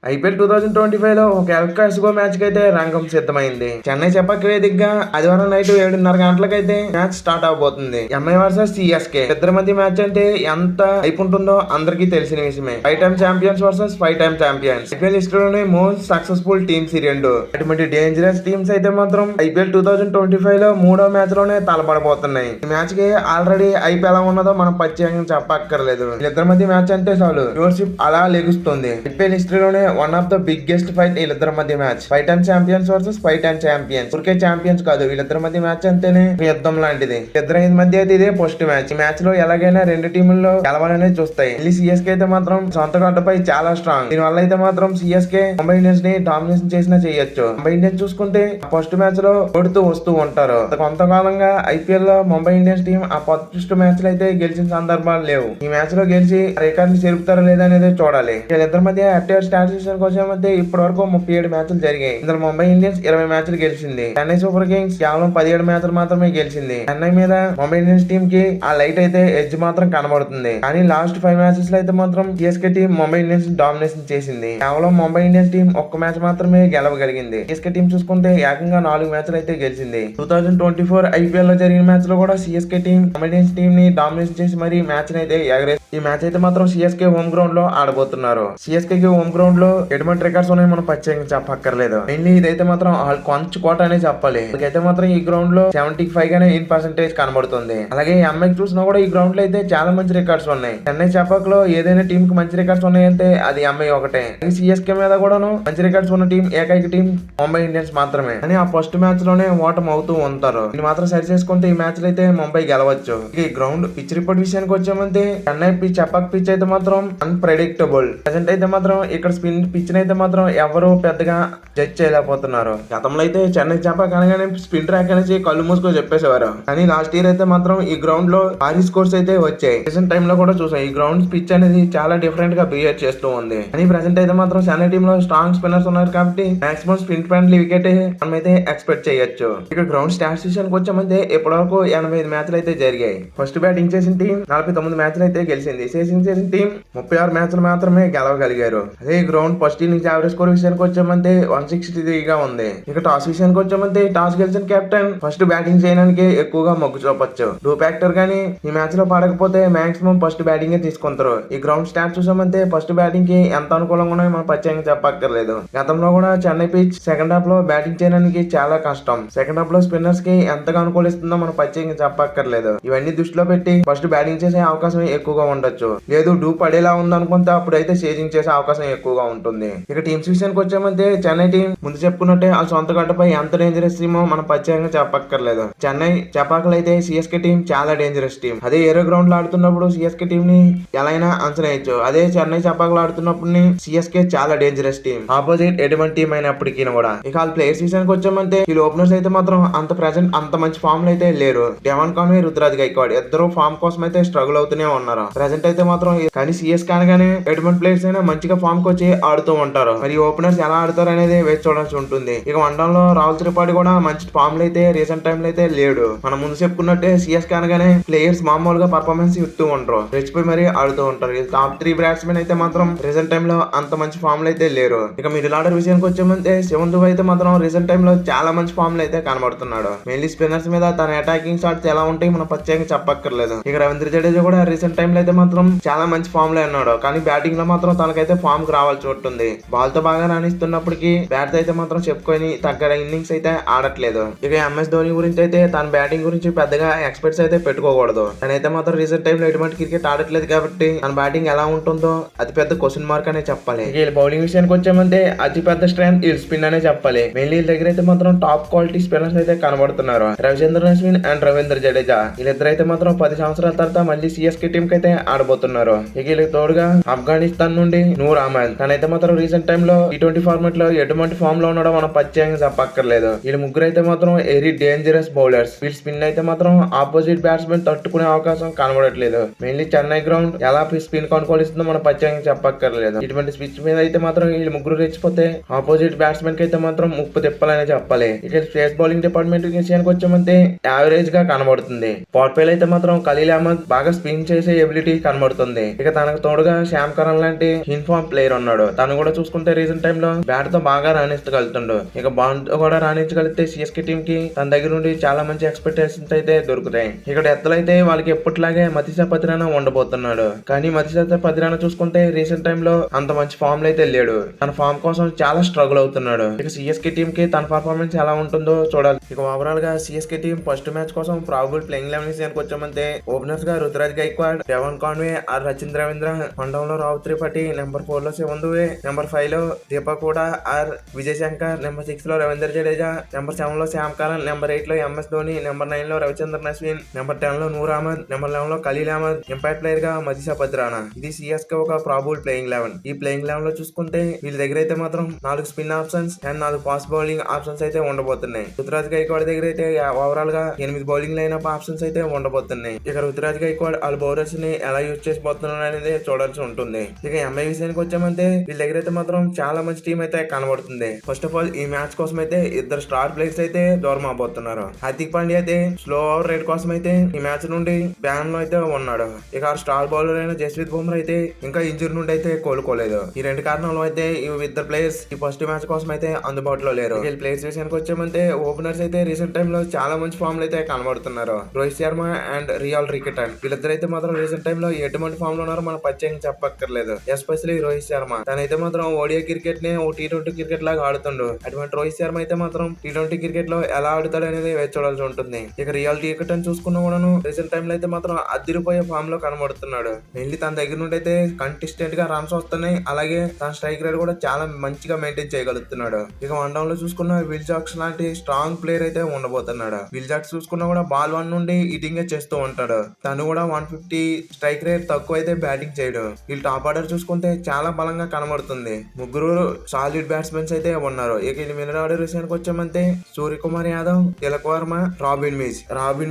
IPL 2025 లో ఒక El Clasico match కి అయితే రంగం సిద్ధమైంది. చెన్నై చెప్పక్ వేదికగా ఆదివారం నైట్ 7:30 గంటలకైతే మ్యాచ్ స్టార్ట్ అవబోతుంది. MI versus CSK. ఇద్దరి మధ్య మ్యాచ్ అంటే ఎంత హైప్ ఉంటుందో అందరికీ తెలిసిన విషయమే. 5 time champions versus 5 time champions. IPL హిస్టరీలోనే మోస్ట్ సక్సెస్ఫుల్ టీమ్స్ ఈ రెండు. అటువంటి డేంజరస్ టీమ్స్ అయితే మాత్రం ఐపీఎల్ 2025 లో మూడో మ్యాచ్ లోనే తలపడబోతున్నాయి. ఈ మ్యాచ్ కి ఆల్రెడీ ఐపీ ఎలా ఉన్నదో మనం ప్రత్యేకంగా చెప్పక్కర్లేదు. వీళ్ళిద్దరి మధ్య మ్యాచ్ అంటే చాలు వ్యూవర్షిప్ అలా లెగుస్తుంది. ఐపీఎల్ హిస్టరీలోనే one of the biggest fight వీళ్ళిద్దరి మధ్య match. 5 time champions versus 5 time champions. ఊరికే ఛాంపియన్స్ కాదు, వీళ్ళిద్దరి మధ్య మ్యాచ్ అంటేనే యుద్ధం లాంటిది. ఇద్దరి మధ్య అయితే ఇదే ఫస్ట్ మ్యాచ్. ఈ మ్యాచ్ లో ఎలాగైనా రెండు టీముల్లో గెలవాలనే చూస్తాయి. మళ్ళీ సిఎస్కే అయితే మాత్రం సొంత గడ్డపై చాలా స్ట్రాంగ్. దీని వల్ల అయితే మాత్రం సిఎస్కే ముంబై ఇండియన్స్ ని డామినేషన్ చేసినా చేయొచ్చు. ముంబై ఇండియన్స్ చూసుకుంటే ఫస్ట్ మ్యాచ్ లో కొడుతూ వస్తూ ఉంటారు. కొంతకాలంగా ఐపీఎల్ లో ముంబై ఇండియన్స్ టీం ఆ ఫస్ట్ మ్యాచ్ లో అయితే గెలిచిన సందర్భాలు లేవు. ఈ మ్యాచ్ లో గెలిచి రికార్డ్ ని చెరుపుతారా లేదా అనేది చూడాలి. వీళ్ళిద్దరి మధ్య అట్టేర్ స్టాట్స్ కోసం అయితే ఇప్పటి వరకు 37 మ్యాచ్లు జరిగాయి. ఇందులో ముంబై ఇండియన్స్ 20 మ్యాచ్లు గెలిచింది. చెన్నై సూపర్ కింగ్స్ కేవలం 17 మ్యాచ్లు మాత్రమే గెలిచింది. చెన్నై మీద ముంబై ఇండియన్స్ టీం కి ఆ లైట్ అయితే ఎడ్జ్ మాత్రం కనబడుతుంది. కానీ లాస్ట్ 5 మ్యాచెస్ లో అయితే మాత్రం CSK team Mumbai Indians domination చేసింది. కేవలం ముంబై ఇండియన్స్ టీం ఒక్క మ్యాచ్ మాత్రమే గెలవగలిగింది. సిఎస్కే టీం చూసుకుంటే ఏకంగా 4 మ్యాచ్లు అయితే గెలిచింది. 2024 ఐపీఎల్ లో జరిగిన మ్యాచ్ లో కూడా CSK team Mumbai Indians team ని డామినేషన్ చేసి మరి మ్యాచ్ అయితే ఎగరేసి ఈ మ్యాచ్ అయితే మాత్రం సిఎస్కే హోమ్ గ్రౌండ్ లో ఆడబోతున్నారు. సిఎస్కే కి హోమ్ గ్రౌండ్ లో ఎటువంటి రికార్డ్స్ ఉన్నాయి మనం ప్రత్యేకంగా చెప్పక్కర్లేదు. మెయిన్లీ ఇదైతే మాత్రం కొంచెం కోట అనే చెప్పాలి. ఇదైతే మాత్రం ఈ గ్రౌండ్ లో 75 గానే 8% కనబడుతుంది. అలాగే ఎంఐ చూసినా కూడా ఈ గ్రౌండ్ లో అయితే చాలా మంచి రికార్డ్స్ ఉన్నాయి. చెన్నై చెప్పక్ లో ఏదైనా టీం కి మంచి రికార్డ్స్ ఉన్నాయంటే అది ఎంఐ ఒకటే. సిఎస్కే మీద కూడాను మంచి రికార్డ్స్ ఉన్న టీం ఏకైక టీం ముంబై ఇండియన్స్ మాత్రమే. అని ఆ ఫస్ట్ మ్యాచ్ లోనే ఓటం అవుతూ ఉంటారు. ఇది మాత్రం సరి చేసుకుంటే ఈ మ్యాచ్ లో అయితే ముంబై గెలవచ్చు. ఈ గ్రౌండ్ పిచ్ రిపోర్ట్ విషయానికి వచ్చామంటే చెన్నై పిచ్ చెప్పక్ పిచ్ అయితే మాత్రం అన్ప్రెడిక్టబుల్. ప్రెసెంట్ అయితే మాత్రం ఇక్కడ స్పిన్ పిచ్ అయితే మాత్రం ఎవరు పెద్దగా జడ్జ్ చేయలేకపోతున్నారు. గతంలో అయితే చెన్నై చెప్పక్ అనగానే స్పిన్ ట్రాక్ అనేసి కళ్ళు మూసుకొని చెప్పేసేవారు. కానీ లాస్ట్ ఇయర్ అయితే మాత్రం ఈ గ్రౌండ్ లో భారీ స్కోర్స్ అయితే వచ్చాయి. రీసెంట్ టైమ్ లో కూడా చూసాం ఈ గ్రౌండ్ పిచ్ అనేది చాలా డిఫరెంట్ గా బిహేవ్ చేస్తూ ఉంది. కానీ ప్రెసెంట్ అయితే మాత్రం చెన్నై టీమ్ లో స్ట్రాంగ్ స్పిన్నర్స్ ఉన్నారు కాబట్టి మాక్సిమం స్పిన్ ఫ్రెండ్లీ వికెట్ మనం అయితే ఎక్స్పెక్ట్ చేయొచ్చు. ఇక్కడ గ్రౌండ్ స్టాట్స్ విషయానికి వచ్చామంటే ఇప్పటి వరకు 85 మ్యాచ్లు అయితే జరిగాయి. ఫస్ట్ బ్యాటింగ్ చేసిన టీం 49 మ్యాచ్లు అయితే గెలిచింది. చేసిన టీం 36 మ్యాచ్లు మాత్రమే గెలవగలిగారు. అదే ground first innings average score విషయానికి వచ్చామంటే 163 గా ఉంది. ఇక టాస్ విషయానికి వచ్చామంటే టాస్ గెలిచిన కెప్టెన్ ఫస్ట్ బ్యాటింగ్ చేయడానికి ఎక్కువగా మొగ్గు చూపొచ్చు. డూ ఫ్యాక్టర్ గానీ ఈ మ్యాచ్ లో పడకపోతే మాక్సిమం ఫస్ట్ బ్యాటింగ్ తీసుకుంటారు. ఈ గ్రౌండ్ స్టాట్ చూసామంటే ఫస్ట్ బ్యాటింగ్ కి ఎంత అనుకూలంగా ఉన్నాయో మనం ప్రత్యేకంగా చెప్పక్కర్లేదు. గతంలో కూడా చెన్నై పిచ్ సెకండ్ హాఫ్ లో బ్యాటింగ్ చేయడానికి చాలా కష్టం. సెకండ్ హాఫ్ లో స్పిన్నర్స్ కి ఎంతగా అనుకూలిస్తుందో మనం ప్రత్యేకంగా చెప్పక్కర్లేదు. ఇవన్నీ దృష్టిలో పెట్టి ఫస్ట్ బ్యాటింగ్ చేసే అవకాశం ఎక్కువగా ఉండొచ్చు. లేదు డూ పడేలా ఉందనుకుంటే అప్పుడైతే చేజింగ్ చేసే అవకాశం ఎక్కువగా ఉంటుంది. ఇక టీమ్స్ విషయానికి వచ్చామంటే చెన్నై టీం ముందు చెప్పుకున్నట్టే ఆ సొంత గడ్డపై ఎంత డేంజరస్ టీమో మనం ప్రత్యేకంగా చెప్పక్కర్లేదు. చెన్నై చెప్పాకలు అయితే సిఎస్కే టీం చాలా డేంజరస్ టీం. అదే ఏరో గ్రౌండ్ లో ఆడుతున్నప్పుడు సిఎస్కే టీం ని ఎలా అయినా అంచనా వేయచ్చు. అదే చెన్నై చెప్పాకలు ఆడుతున్నప్పుడు సిఎస్కే చాలా డేంజరస్ టీం. ఆపోజిట్ ఎటువంటి టీం అయినప్పటికీ కూడా. ఇక వాళ్ళ ప్లేయర్స్ విషయానికి వచ్చామంటే వీళ్ళు ఓపెనర్స్ అయితే మాత్రం అంత ప్రెసెంట్ అంత మంచి ఫామ్ లో అయితే లేరు. డెవాన్ కాన్వే, రుతురాజ్ గైక్వాడ్ ఇద్దరు ఫామ్ కోసం అయితే స్ట్రగుల్ అవుతూనే ఉన్నారు. ప్రెసెంట్ అయితే మాత్రం కానీ సిఎస్కే అనగానే ఎటువంటి ప్లేయర్స్ అయినా మంచిగా ఫామ్ కి వచ్చి ఆడుతూ ఉంటారు. మరి ఓపెనర్స్ ఎలా ఆడతారు అనేది వేచి చూడాల్సి ఉంటుంది. ఇక వన్డౌన్లో రాహుల్ త్రిపాఠి కూడా మంచి ఫామ్ లో అయితే రీసెంట్ టైమ్ లో అయితే లేడు. మనం ముందు చెప్పుకున్నట్టే సిఎస్కే అనగానే ప్లేయర్స్ మామూలుగా పర్ఫార్మెన్స్ ఇస్తూ ఉంటారు, రెచ్చిపోయి మరీ ఆడుతూ ఉంటారు. టాప్ 3 బ్యాట్స్మెన్ అయితే మాత్రం రీసెంట్ టైమ్ లో అంత మంచి ఫామ్ లో అయితే లేరు. ఇక మిడిల్ ఆర్డర్ విషయానికి వచ్చామంటే శివన్ దుబే అయితే మాత్రం రీసెంట్ టైమ్ లో చాలా మంచి ఫామ్ లో అయితే కనబడుతున్నాడు. మెయిన్లీ స్పిన్నర్స్ మీద తన అటాకింగ్ షాట్స్ ఎలా ఉంటాయి మనం ప్రత్యేకంగా చెప్పక్కర్లేదు. ఇక రవీంద్ర జడేజా కూడా రీసెంట్ టైమ్ లో అయితే మాత్రం చాలా మంచి ఫామ్ లో ఉన్నాడు. కానీ బ్యాటింగ్ లో మాత్రం తనకైతే ఫామ్ కి రావాల్సి ఉంటుంది. బాల్ తో బాగా రాణిస్తున్నప్పటికీ బ్యాట్ అయితే మాత్రం చెప్పుకొని తగ్గ ఇన్నింగ్స్ అయితే ఆడట్లేదు. ఇక ఎంఎస్ ధోని గురించి అయితే తన బ్యాటింగ్ గురించి పెద్దగా ఎక్స్పెక్ట్స్ అయితే పెట్టుకోకూడదు. తనైతే మాత్రం రీసెంట్ టైమ్ లో ఎటువంటి క్రికెట్ ఆడట్లేదు కాబట్టి తన బ్యాటింగ్ ఎలా ఉంటుందో అది పెద్ద క్వశ్చన్ మార్క్ అనే చెప్పాలి. ఇక బౌలింగ్ విషయానికి వచ్చామంటే అతి పెద్ద స్ట్రెంత్ ఈ స్పిన్ అనే చెప్పాలి. మెయిన్లీ వీళ్ళ దగ్గర అయితే మాత్రం టాప్ క్వాలిటీ స్పిన్నర్స్ అయితే కనబడుతున్నారు. రవిచంద్రన్ అశ్విన్ అండ్ రవీంద్ర జడేజా వీళ్ళిద్దరు అయితే మాత్రం 10 సంవత్సరాల తర్వాత మళ్ళీ సిఎస్కే టీం కి అయితే ఆడబోతున్నారు. ఇక వీళ్ళకి తోడుగా ఆఫ్ఘనిస్తాన్ నుండి నూర్ అహ్మద్ తనైతే మాత్రం రీసెంట్ టైమ్ లో T20 ఫార్మాట్ లో ఎటువంటి ఫామ్ లో ఉన్నాడో మనం ప్రత్యేకంగా చెప్పక్కర్లేదు. వీళ్ళు ముగ్గురు అయితే మాత్రం వెరీ డేంజరస్ బౌలర్స్. వీళ్ళ స్పిన్ అయితే మాత్రం ఆపోజిట్ బ్యాట్స్మెన్ తట్టుకునే అవకాశం కనబడట్లేదు. మెయిన్లీ చెన్నై గ్రౌండ్ ఎలా స్పిన్ కొనుగోలిస్తుందో మనం ప్రత్యేకంగా చెప్పక్కర్లేదు. ఇటువంటి స్పిచ్ మీద అయితే మాత్రం వీళ్ళు ముగ్గురు రెచ్చిపోతే ఆపోజిట్ బ్యాట్స్మెన్ కి అయితే మాత్రం ముప్పు తిప్పాలని చెప్పాలి. ఇక స్పేస్ బౌలింగ్ డిపార్ట్మెంట్ విషయానికి వచ్చామంటే యావరేజ్ గా కనబడుతుంది. పవర్ ప్లే అయితే మాత్రం ఖలీల్ అహ్మద్ బాగా స్పిన్ చేసే ఎబిలిటీ ఎబిలిటీ కనబడుతుంది. ఇక తనకు తోడుగా శ్యామ్ కరణ్ లాంటి ఇన్ఫార్మ్ ప్లేయర్ ఉన్నాడు. తను కూడా చూసుకుంటే రీసెంట్ టైమ్ లో బ్యాట్ తో బాగా రాణించగలుగుతుండు. ఇక బాల్ కూడా రాణించగలిగితే సిఎస్కే టీమ్ కి తన దగ్గర నుండి చాలా మంచి ఎక్స్పెక్టేషన్స్ అయితే దొరుకుతాయి. ఇక్కడ ఎత్తలైతే వాళ్ళకి ఎప్పటిలాగే మతిసా పతిరానా ఉండబోతున్నాడు. కానీ మతిసా పతిరానా చూసుకుంటే రీసెంట్ టైమ్ లో అంత మంచి ఫామ్ లో అయితే లేడు. తన ఫామ్ కోసం చాలా స్ట్రగుల్ అవుతున్నాడు. ఇక సిఎస్కే టీమ్ కి తన పర్ఫార్మెన్స్ ఎలా ఉంటుందో చూడాలి. ఇక ఓవరాల్ గా సిఎస్కే టీమ్ ఫస్ట్ మ్యాచ్ కోసం ప్రాబబుల్ ప్లేయింగ్ లెవెన్ వచ్చామంటే ఓపెనర్స్ గా Ruturaj Gaikwad, Devon Conway, or Rachin Ravindra, మండలంలో రావు త్రిపాఠి, నెంబర్ 4 లో శివన్ దుబే, నెంబర్ 5 లో దీపక్ హూడా ఆర్ విజయ్ శంకర్, నెంబర్ 6 లో రవీంద్ర జడేజా, నెంబర్ 7 లో శ్యామ్ కరణ్, నెంబర్ 8 లో ఎంఎస్ ధోని, నెంబర్ 9 లో రవిచంద్రన్ అశ్విన్, నెంబర్ 10 లో నూర్ అహ్మద్, నెంబర్ 11 లో ఖలీల్ అహ్మద్, ఇంపాక్ట్ ప్లేయర్ గా మతిసా పతిరానా. ఇది సిఎస్కే ఒక ప్రాబబుల్ ప్లేయింగ్ 11. ఈ ప్లేయింగ్ 11 లో చూసుకుంటే వీళ్ళ దగ్గర అయితే మాత్రం 4 spin options and 4 fast bowling options అయితే ఉండబోతున్నాయి. రుతురాజ్ గైక్వాడ్ దగ్గర అయితే ఓవరాల్ గా 8 బౌలింగ్ లైనప్ ఆప్షన్స్ అయితే ఉండబోతున్నాయి. ఇక రుతురాజ్ గైక్వాడ్ వాళ్ళ బౌలర్స్ ని ఎలా యూజ్ చేసిపోతున్నారు అనేది చూడాల్సి ఉంటుంది. ఇక ఎంఐ విషయానికి వచ్చామంటే వీళ్ళ దగ్గర అయితే మాత్రం చాలా మంచి టీం అయితే కనబడుతుంది. ఫస్ట్ ఆఫ్ ఆల్ ఈ మ్యాచ్ కోసం అయితే ఇద్దరు స్టార్ ప్లేయర్స్ అయితే దూరం అవబోతున్నారు. హార్దిక్ పాండ్యా అయితే స్లో ఓవర్ రేట్ కోసం అయితే ఈ మ్యాచ్ నుండి బ్యాన్ లో అయితే ఉన్నాడు. ఇక స్టార్ బౌలర్ అయిన జస్ప్రీత్ బుమ్రా అయితే ఇంకా ఇంజూరీ నుండి అయితే కోలుకోలేదు. ఈ రెండు కారణాలు అయితే ఈ ఇద్దరు ప్లేయర్స్ ఈ ఫస్ట్ మ్యాచ్ కోసం అయితే అందుబాటులో లేరు. వీళ్ళ ప్లేయర్స్ విషయానికి వచ్చామంటే ఓపెనర్స్ అయితే రీసెంట్ టైమ్ లో చాలా మంచి ఫామ్ లో అయితే కనబడుతున్నారు. రోహిత్ శర్మ అండ్ రియల్ రికెటన్ వీళ్ళిద్దరు అయితే మాత్రం రీసెంట్ టైమ్ లో ఎటువంటి ఫామ్ లో ఉన్నారో మనం ప్రత్యేకంగా చెప్పక్కర్లేదు. ఎస్పెషల్లీ రోహిత్ శర్మ తనైతే మాత్రం ఓడియా క్రికెట్ ని ఓ T20 క్రికెట్ లాగా ఆడుతుండు. అటువంటి రోహిత్ శర్మ అయితే మాత్రం T20 క్రికెట్ లో ఎలా ఆడుతాడు అనేది వేచి చూడాల్సి ఉంటుంది. ఇక రియల్ రికెటన్ చూసుకున్నా కూడాను రీసెంట్ టైమ్ లో అయితే మాత్రం అదిరిపోయే ఫామ్ లో కనబడుతున్నాడు. మెయిన్లీ తన దగ్గర నుండి అయితే కంటెస్టెంట్ గా రన్స్ వస్తున్నాయి. అలాగే తన స్ట్రైక్ రేట్ కూడా చాలా మంచిగా మెయింటైన్ చేయగలుగుతున్నాడు. ఇక వన్ డౌన్ లో చూసుకున్న విల్ జాక్స్ లాంటి స్ట్రాంగ్ ప్లేయర్ అయితే ఉండబోతున్నాడు. విల్ జాక్స్ చూసుకున్నా కూడా బాల్ 1 నుండి ఈటింగ్ చేస్తూ ఉంటాడు. తను కూడా 150 స్ట్రైక్ రేట్ తక్కువ అయితే బ్యాటింగ్ చేయడు. వీళ్ళు టాప్ ఆర్డర్ చూసుకుంటే చాలా బలంగా కనబడుతుంది. ముగ్గురు సాలిడ్ బ్యాట్స్మెన్స్ అయితే ఉన్నారు. ఇక మిడిల్ ఆర్డర్ విషయానికి వచ్చామంటే సూర్యకుమార్ యాదవ్, తిలక్ వర్మ, రాబిన్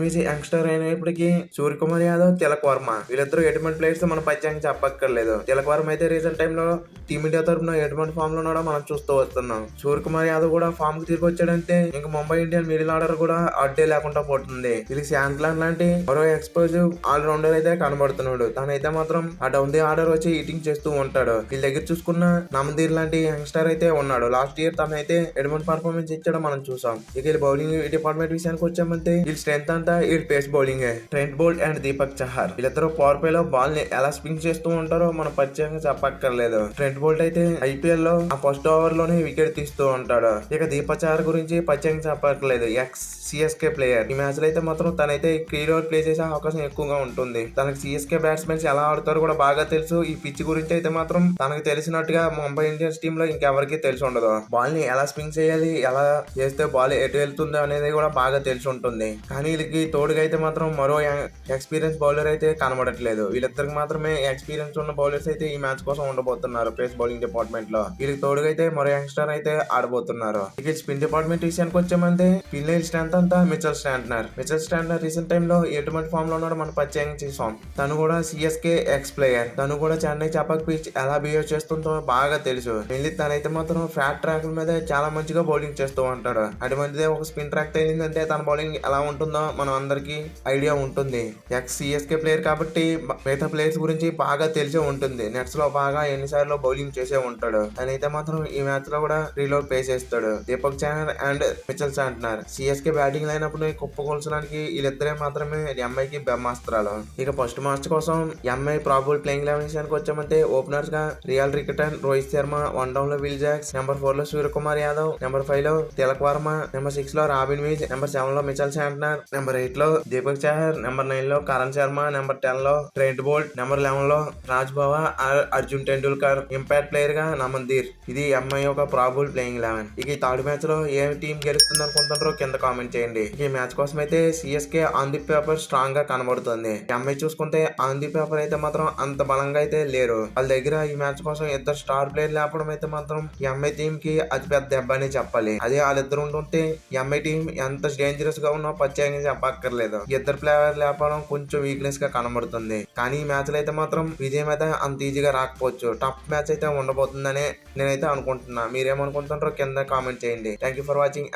మీజ్ యంగ్స్టర్ అయినప్పటికీ సూర్యకుమార్ యాదవ్, తిలక్ వర్మ వీళ్ళిద్దరూ ఎటువంటి ప్లేయర్స్ మనం ప్రత్యేకంగా చెప్పక్కర్లేదు. తిలక్ వర్మ అయితే రీసెంట్ టైమ్ లో టీమిండియా తరఫున ఎటువంటి ఫామ్ లో ఉన్నాడో మనం చూస్తూ వస్తున్నాం. సూర్యకుమార్ యాదవ్ కూడా ఫామ్ కి తిరిగి వచ్చాడంటే ఇంకా ముంబై ఇండియన్ మిడిల్ ఆర్డర్ కూడా అడ్డే లేకుండా పోతుంది. వీళ్ళకి శాంక్లాన్ లాంటి మరో ఎక్స్పోజివ్ ఆల్ రౌండర్ అయితే కనబడుతున్నాడు. తనైతే మాత్రం ఆ డౌన్ ది ఆర్డర్ వచ్చి ఈటింగ్ చేస్తూ ఉంటాడు. వీళ్ళ దగ్గర చూసుకున్న నమదీర్ లాంటి యంగ్స్టర్ అయితే ఉన్నాడు. లాస్ట్ ఇయర్ తనైతే ఎటువంటి పర్ఫార్మెన్స్ ఇచ్చాడో మనం చూసాం. ఇక వీళ్ళ బౌలింగ్ డిపార్ట్మెంట్ విషయానికి వచ్చామంటే వీళ్ళ స్ట్రెంత్ అంతా వీళ్ళ pace bowling. Trent Boult and Deepak Chahar వీళ్ళిద్దరూ పవర్ ప్లే లో బాల్ ని ఎలా స్పిన్ చేస్తూ ఉంటారో మనం ప్రత్యేకంగా చెప్పక్కర్లేదు. ట్రెంట్ బోల్ట్ అయితే ఐపీఎల్ లో ఆ ఫస్ట్ ఓవర్ లోనే వికెట్ తీస్తూ ఉంటాడు. ఇక దీపక్ చహర్ గురించి ప్రత్యేకంగా చెప్పక్కర్లేదు. X CSK player. ఈ మ్యాచ్ లో అయితే మాత్రం తనైతే కీ రోల్ ప్లే చేసే అవకాశం ఎక్కువగా ఉంటుంది. తనకి సిఎస్కే బ్యాట్స్మెన్స్ ఎలా ఆడతారో కూడా బాగా తెలుసు. ఈ పిచ్ గురించి అయితే మాత్రం తనకు తెలిసినట్టుగా ముంబై ఇండియన్స్ టీమ్ లో ఇంకెవరికి తెలిసి ఉండదు. బాల్ ని ఎలా స్పిన్ చేయాలి, ఎలా చేస్తే బాల్ ఎటు వెళ్తుందో అనేది కూడా బాగా తెలిసి ఉంటుంది. కానీ వీళ్ళకి తోడుగా అయితే మాత్రం మరో ఎక్స్పీరియన్స్ బౌలర్ అయితే కనబడట్లేదు. వీళ్ళిద్దరికి మాత్రమే ఎక్స్పీరియన్స్ ఉన్న బౌలర్స్ అయితే ఈ మ్యాచ్ కోసం ఉండబోతున్నారు పేస్ బౌలింగ్ డిపార్ట్మెంట్ లో. వీళ్ళకి తోడుగా అయితే మరో యంగ్స్టర్ అయితే ఆడబోతున్నారు. ఇక స్పిన్ డిపార్ట్మెంట్ విషయానికి వచ్చామంటే స్పిన్ స్ట్రెంత్ అంతా మిచెల్ స్టాంట్నర్ రీసెంట్ టైమ్ లో ఎటువంటి ఫామ్ లో ఉన్నాడో మనం ప్రత్యేకంగా చూసాం. తను కూడా సిఎస్కే ఎక్స్ ప్లేయర్. తను కూడా చెన్నై చపాక్ పిచ్ ఎలా బిహేవ్ చేస్తుందో బాగా తెలుసు. మెయిన్లీ తనైతే మాత్రం ఫ్లాట్ ట్రాక్ మీద చాలా మంచిగా బౌలింగ్ చేస్తూ ఉంటాడు. అటువంటిదే ఒక స్పిన్ ట్రాక్ తగిలిందంటే తన బౌలింగ్ ఎలా ఉంటుందో మనం అందరికి ఐడియా ఉంటుంది. ఎక్స్ సిఎస్కే ప్లేయర్ కాబట్టి మిగతా ప్లేయర్స్ గురించి బాగా తెలిసే ఉంటుంది. నెట్స్ లో బాగా ఎన్నిసార్లు బౌలింగ్ చేసే ఉంటాడు. తనైతే మాత్రం ఈ మ్యాచ్ లో కూడా రీలోడ్ పే చేస్తాడు. Deepak Chahar and Mitchell Santner CSK batting లైనప్పుడు కుప్పకొల్చడానికి వీళ్ళిద్దరే మాత్రమే ఎంఐకి బ్రహ్మాస్త్రాలు. ఇక ఫస్ట్ మ్యాచ్ కోసం ఎంఐ ప్రాబబుల్ ప్లేయింగ్ లెవెన్ విషయానికి వచ్చామంటే ఓపెనర్స్ గా Ryan Rickelton, Rohit Sharma, one down లో విల్ జాక్స్, నెంబర్ 4 లో సూర్యకుమార్ యాదవ్, నెంబర్ 5 లో తిలక్ వర్మ, నెంబర్ 6 లో రాబిన్ మీజ్, నెంబర్ 7 లో మిచెల్ శాంట్నర్, నెంబర్ 8 లో దీపక్ చహర్, నెంబర్ 9 లో కరణ్ శర్మ, నెంబర్ 10 లో ట్రెంట్ బోల్ట్, నెంబర్ 11 లో రాజ్ భవా, అర్జున్ టెండూల్కర్, ఇంపాక్ట్ ప్లేయర్ గా నమదీర్. ఇది ఎంఐ యొక్క ప్రాబబుల్ ప్లేయింగ్ 11. ఇక ఈ థర్డ్ మ్యాచ్ లో ఏ టీం గెలుస్తుంది అనుకుంటారో కింద కామెంట్ చేయండి. ఈ మ్యాచ్ కోసం అయితే CSK on the paper strong గా కనబడుతుంది. ఎంఐ చూసుకుంటే ఆన్ ది పేపర్ అయితే మాత్రం అంత బలంగా అయితే లేరు. వాళ్ళ దగ్గర ఈ మ్యాచ్ కోసం ఇద్దరు స్టార్ ప్లేయర్ లేపడం అయితే మాత్రం ఎంఐ టీం కి అతి పెద్ద దెబ్బ అని చెప్పాలి. అదే వాళ్ళిద్దరు ఉంటుంటే ఎంఐ టీం ఎంత డేంజరస్ గా ఉన్నా ప్రత్యేకంగా చెప్పక్కర్లేదు. ఇద్దరు ప్లేయర్ లేపడం కొంచెం వీక్నెస్ గా కనబడుతుంది. కానీ ఈ మ్యాచ్ లో అయితే మాత్రం విజయం అయితే అంత ఈజీగా రాకపోవచ్చు. టఫ్ మ్యాచ్ అయితే ఉండబోతుందని నేనైతే అనుకుంటున్నా. మీరేమనుకుంటున్నారో కింద కామెంట్ చేయండి. Thank you for watching.